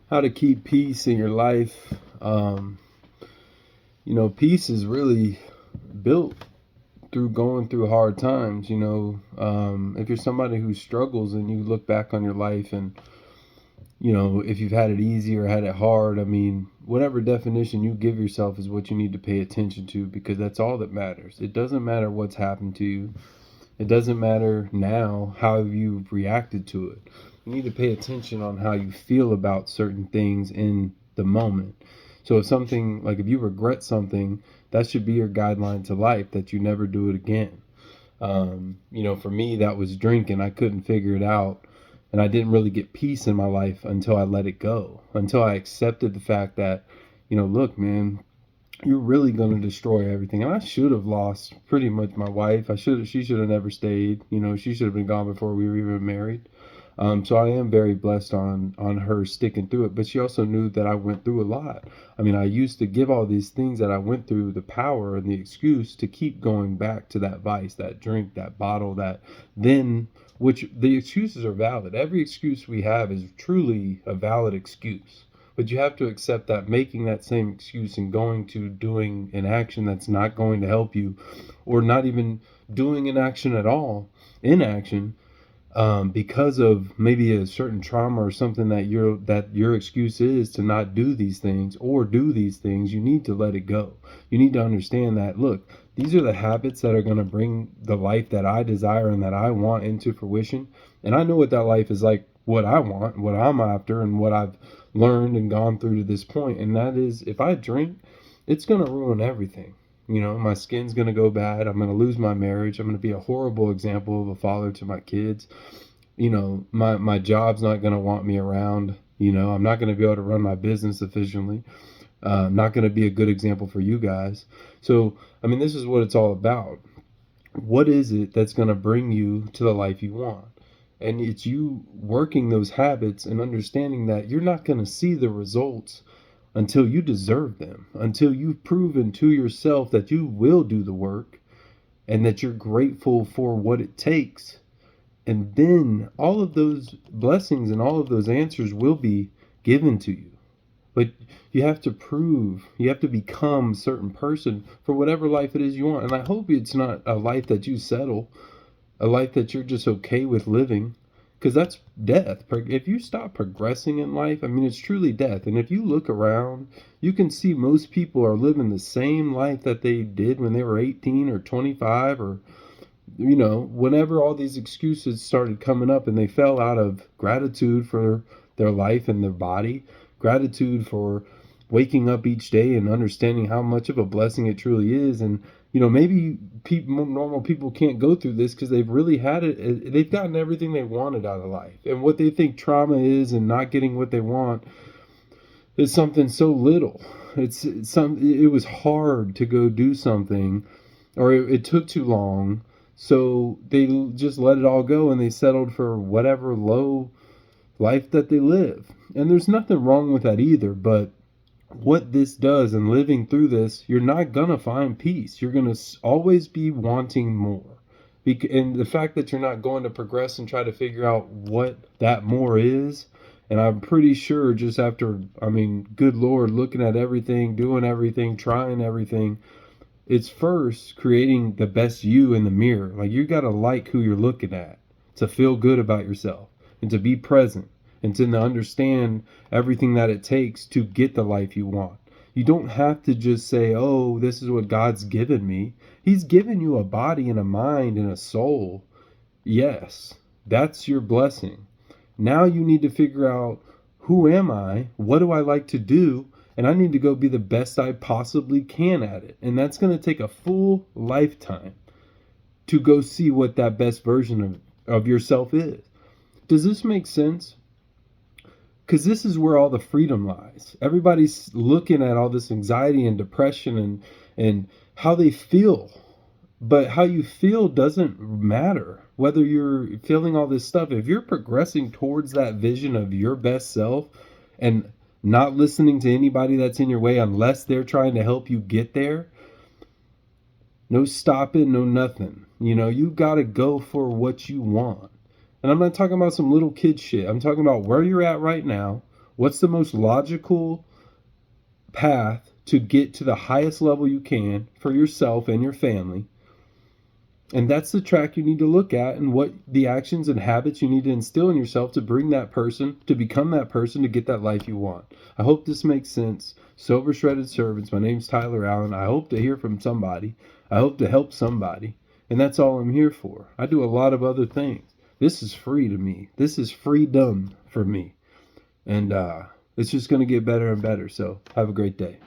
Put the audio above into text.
How to keep peace in your life. Peace is really built through going through hard times. If you're somebody who struggles and you look back on your life and, if you've had it easy or had it hard, whatever definition you give yourself is what you need to pay attention to because that's all that matters. It doesn't matter what's happened to you. It doesn't matter now how you've reacted to it. You need to pay attention on how you feel about certain things in the moment. So if you regret something, that should be your guideline to life that you never do it again. For me, that was drinking. I couldn't figure it out. And I didn't really get peace in my life until I let it go, until I accepted the fact that, look, man, you're really going to destroy everything. And I should have lost pretty much my wife. She should have never stayed. She should have been gone before we were even married. So I am very blessed on her sticking through it. But she also knew that I went through a lot. I used to give all these things that I went through the power and the excuse to keep going back to that vice, that drink, that bottle, which the excuses are valid. Every excuse we have is truly a valid excuse. But you have to accept that making that same excuse and going to doing an action that's not going to help you, or not even doing an action at all, inaction, because of maybe a certain trauma or something that your excuse is to not do these things or do these things, you need to let it go. You need to understand that, look, these are the habits that are going to bring the life that I desire and that I want into fruition. And I know what that life is like, what I want, what I'm after, and what I've learned and gone through to this point. And that is, if I drink, it's going to ruin everything. My skin's going to go bad. I'm going to lose my marriage. I'm going to be a horrible example of a father to my kids. My job's not going to want me around. I'm not going to be able to run my business efficiently. I'm not going to be a good example for you guys. So, this is what it's all about. What is it that's going to bring you to the life you want? And it's you working those habits and understanding that you're not going to see the results until you deserve them, until you've proven to yourself that you will do the work and that you're grateful for what it takes. And then all of those blessings and all of those answers will be given to you. But you have to become a certain person for whatever life it is you want. And I hope it's not a life that you settle, a life that you're just okay with living, because that's death. If you stop progressing in life, it's truly death. And if you look around, you can see most people are living the same life that they did when they were 18 or 25, or whenever all these excuses started coming up and they fell out of gratitude for their life and their body, gratitude for waking up each day and understanding how much of a blessing it truly is. And maybe normal people can't go through this because they've really had it. They've gotten everything they wanted out of life, and what they think trauma is and not getting what they want is something so little. It was hard to go do something, or it took too long, so they just let it all go and they settled for whatever low life that they live. And there's nothing wrong with that either, but what this does and living through this, you're not going to find peace. You're going to always be wanting more. And the fact that you're not going to progress and try to figure out what that more is, and I'm pretty sure just after, good Lord, looking at everything, doing everything, trying everything, it's first creating the best you in the mirror. Like, you got to like who you're looking at to feel good about yourself and to be present and to understand everything that it takes to get the life you want. You don't have to just say, oh, this is what God's given me. He's given you a body and a mind and a soul. Yes, that's your blessing. Now you need to figure out, who am I? What do I like to do? And I need to go be the best I possibly can at it. And that's going to take a full lifetime to go see what that best version of yourself is. Does this make sense? Because this is where all the freedom lies. Everybody's looking at all this anxiety and depression and how they feel. But how you feel doesn't matter. Whether you're feeling all this stuff, if you're progressing towards that vision of your best self and not listening to anybody that's in your way unless they're trying to help you get there, no stopping, no nothing. You got to go for what you want. And I'm not talking about some little kid shit. I'm talking about where you're at right now, What's the most logical path to get to the highest level you can for yourself and your family? And that's the track you need to look at, and what the actions and habits you need to instill in yourself to bring that person, to become that person, to get that life you want. I hope this makes sense. Sober Shredded Servants, my name's Tyler Allen. I hope to hear from somebody. I hope to help somebody. And that's all I'm here for. I do a lot of other things. This is free to me. This is freedom for me. And it's just going to get better and better. So have a great day.